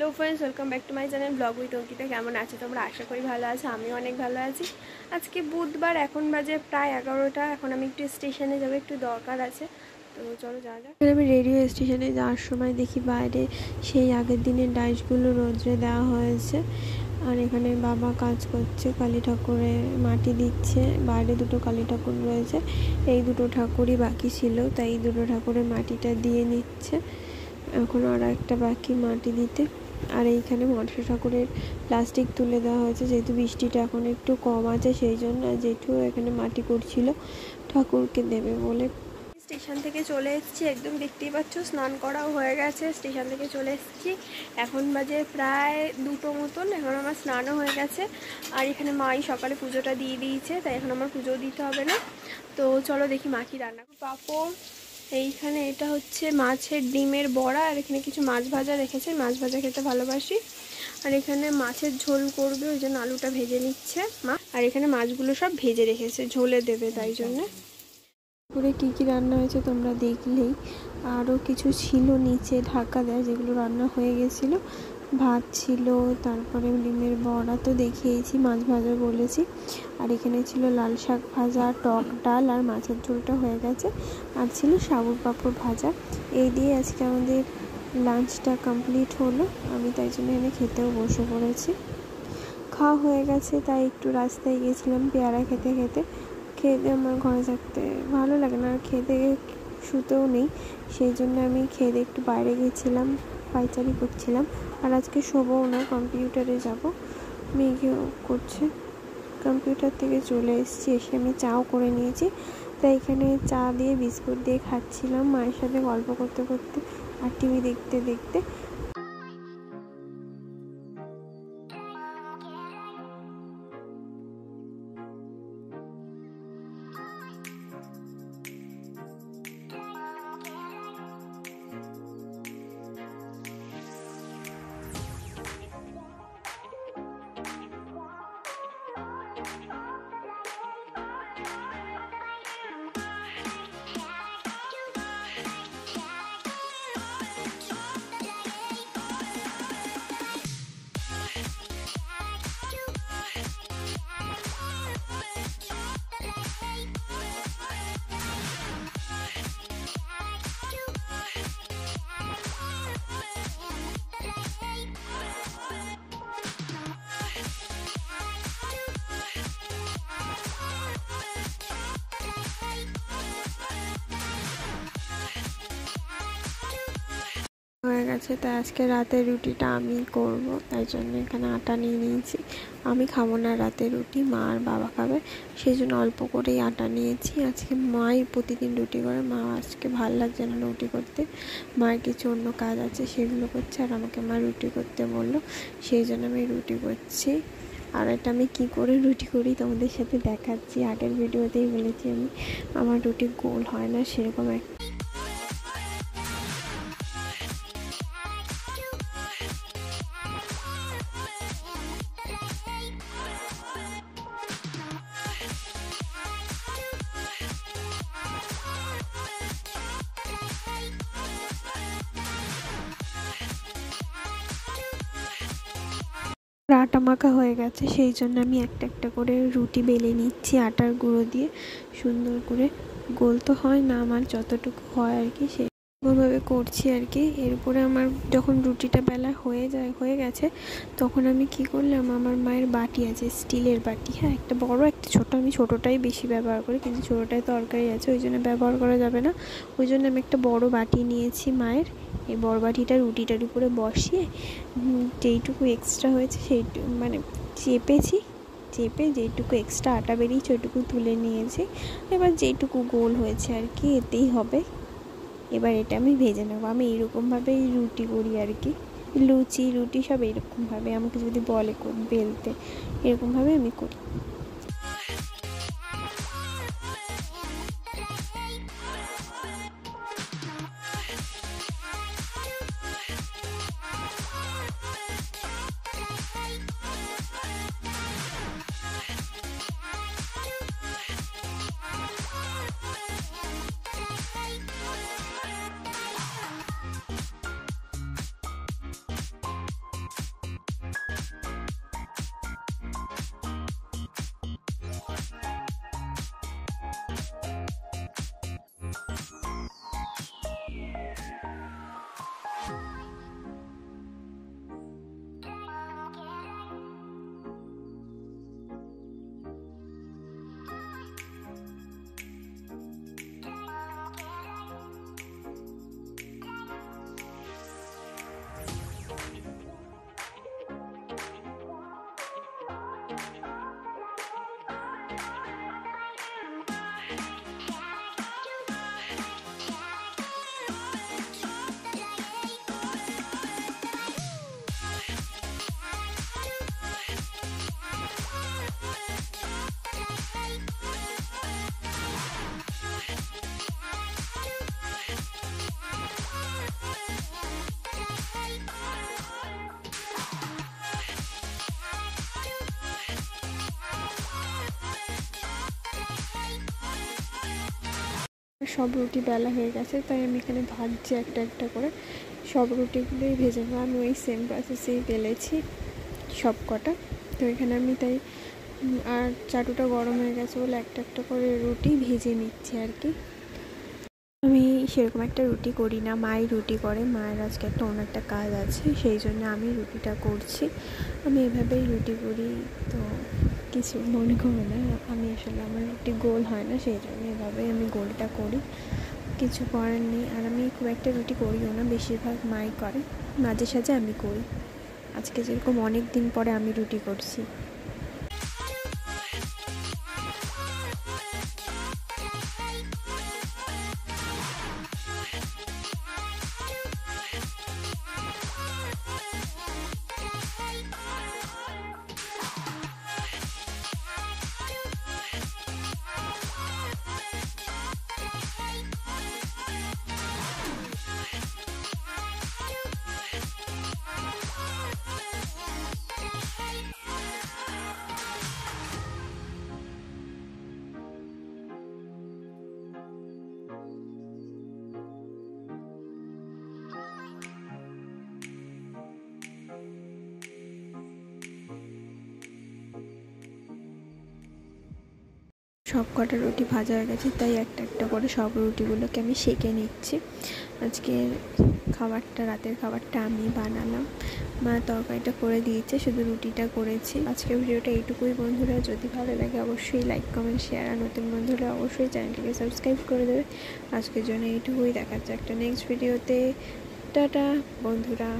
Hello friends welcome back to my channel vlog with Ankita. केमन आছো তোমরা? আশা করি ভালো আছো। আমি অনেক ভালো আছি। আজকে বুধবার, এখন বাজে প্রায় 11টা। এখন আমি একটু স্টেশনে যাব, একটু দরকার আছে, তো চলো যাওয়া যাক। আমি রেডিও স্টেশনে যাওয়ার সময় দেখি বাইরে সেই আগের দিনের ডাইসগুলো রোদ্রে দেওয়া হয়েছে, আর এখানে বাবা কাজ করছে, কালী ঠাকুরের মাটি দিচ্ছে। বাইরে দুটো কালী ঠাকুর রয়েছে, এই দুটো ঠাকুরই বাকি ছিল, তাই এই দুটো ঠাকুরের মাটিটা দিয়ে নিচ্ছে। এখন আর একটা বাকি মাটি দিতে। আর এইখানে মনসা ঠাকুরের প্লাস্টিক তুলে দেওয়া হয়েছে, যেহেতু বৃষ্টিটা এখন একটু কম আছে সেই জন্য। আর জেঠু এখানে মাটি করছিল ঠাকুরকে দেবে বলে। স্টেশন থেকে চলে এসেছি, একদম দেখতেই পাচ্ছ, স্নান করাও হয়ে গেছে। স্টেশন থেকে চলে এসেছি, এখন বাজে প্রায় 2টো মতন। এখন আমার স্নানও হয়ে গেছে, আর এখানে মাই সকালে পুজোটা দিয়ে দিয়েছে, তাই এখন আমার পুজো দিতে হবে না। তো চলো দেখি মা কি রান্না। পাঁপড়, এইখানে এটা হচ্ছে মাছের ডিমের বড়া, আর এখানে কিছু মাছ ভাজা রেখেছে। মাছ ভাজা খেতে ভালোবাসি। আর এখানে মাছের ঝোল করবে, ওই জন্য আলুটা ভেজে নিচ্ছে মা। আর এখানে মাছগুলো সব ভেজে রেখেছে, ঝোলে দেবে, তাই জন্যে। করে কী কী রান্না হয়েছে তোমরা দেখলেই। আরও কিছু ছিল নিচে ঢাকা দেয়, যেগুলো রান্না হয়ে গেছিলো। ভাত ছিল, তারপরে ডিমের বড়া তো দেখিয়েছি, মাছ ভাজা বলেছি। আর এখানে ছিল লাল শাক ভাজা, টক ডাল, আর মাছের ঝোলটা হয়ে গেছে। আর ছিল সাবুর পাঁপড় ভাজা। এই দিয়ে আজকে আমাদের লাঞ্চটা কমপ্লিট হলো। আমি তাই জন্য এখানে খেতেও বসে পড়েছি। খাওয়া হয়ে গেছে, তাই একটু রাস্তায় গিয়েছিলাম পেয়ারা খেতে খেতে। খেতে আমার ঘরে থাকতে ভালো লাগে না, আর খেতে শুতেও নেই, সেই জন্য আমি খেতে একটু বাইরে গেছিলাম, পাইচারি করছিলাম। আর আজকে শোবও না, কম্পিউটারে যাব, মেঘে করছে। কম্পিউটার থেকে চলে এসেছি, এসে আমি চাও করে নিয়েছি, তাই এখানে চা দিয়ে বিস্কুট দিয়ে খাচ্ছিলাম মায়ের সাথে গল্প করতে করতে আর টিভি দেখতে দেখতে। হয়ে গেছে, তাই আজকে রাতের রুটিটা আমি করব, তাই জন্য এখানে আটা নিয়ে নিয়েছি। আমি খাবো না রাতের রুটি, মা আর বাবা খাবে, সেই জন্য অল্প করেই আটা নিয়েছি। আজকে মাই প্রতিদিন রুটি করে, মা আজকে ভালো লাগছে না রুটি করতে, মায়ের কিছু অন্য কাজ আছে সেগুলো করছে, আর আমাকে মা রুটি করতে বললো, সেই জন্য আমি রুটি করছি। আর এটা আমি কী করে রুটি করি তোমাদের সাথে দেখাচ্ছি। আগের ভিডিওতেই বলেছি আমি, আমার রুটি গোল হয় না সেরকম একটা। আটা মাখা হয়ে গেছে, সেই জন্য আমি একটা একটা করে রুটি বেলে নিচ্ছি আটার গুঁড়ো দিয়ে, সুন্দর করে। গোল তো হয় না আমার, যতটুকু হয় আর কি সেভাবে করছি আর কি। এরপরে আমার যখন রুটিটা বেলা হয়ে গেছে, তখন আমি কি করলাম, আমার মায়ের বাটি আছে, স্টিলের বাটি, হ্যাঁ, একটা বড় একটা ছোট, আমি ছোটোটাই বেশি ব্যবহার করি, কিন্তু ছোটোটায় তরকারি আছে, ওই জন্য ব্যবহার করা যাবে না, ওই জন্য আমি একটা বড় বাটি নিয়েছি মায়ের। এই বড় বাটিটা রুটিটার উপরে বসিয়ে যেইটুকু এক্সট্রা হয়েছে সেইটুকু মানে চেপে যেইটুকু এক্সট্রা আটা বেরিয়েছে ওইটুকু তুলে নিয়েছি। এবার যেইটুকু গোল হয়েছে আর কি, এতেই হবে। এবার এটা আমি ভেজে নেবো। আমি এইরকমভাবেই রুটি করি আর কি, লুচি রুটি সব এরকমভাবে, আমাকে যদি বলে বেলতে, এরকমভাবে আমি করি। সব রুটি বেলা হয়ে গেছে, তাই আমি এখানে ভাজছি একটা একটা করে। সব রুটিগুলোই ভেজে নেবো। আমি ওই সেম প্রসেসেই বেলেছি সব কটা। তো এখানে আমি তাই আর চাটুটা গরম হয়ে গেছে বলে একটা একটা করে রুটি ভেজে নিচ্ছি আর কি। আমি সেরকম একটা রুটি করি না, মাই রুটি করে। মায়ের আজকে অন্য একটা কাজ আছে, সেই জন্য আমি রুটিটা করছি। আমি এভাবেই রুটি করি, তো কিছু মনে করো না। আমি আসলে আমার রুটি গোল হয় না, সেই জন্য এভাবেই আমি গোলটা করি, কিছু করার নেই। আর আমি খুব একটা রুটি করিও না, বেশিরভাগ মাই করে, মাঝে সাঝে আমি করি। আজকে যেরকম অনেক দিন পরে আমি রুটি করছি। সব কটা রুটি ভাজা হয়ে গেছে, তাই একটা একটা করে সব রুটিগুলোকে আমি সেঁকে নিচ্ছি। আজকে খাবারটা, রাতের খাবারটা আমি বানালাম, মা তরকারিটা করে দিয়েছে, শুধু রুটিটা করেছি। আজকের ভিডিওটা এইটুকুই বন্ধুরা। যদি ভালো লাগে অবশ্যই লাইক, কমেন্ট, শেয়ার, আর নতুন বন্ধুরা অবশ্যই চ্যানেলটিকে সাবস্ক্রাইব করে দেবে। আজকের জন্য এইটুকুই, দেখাচ্ছে একটা নেক্সট ভিডিওতে। টাটা বন্ধুরা।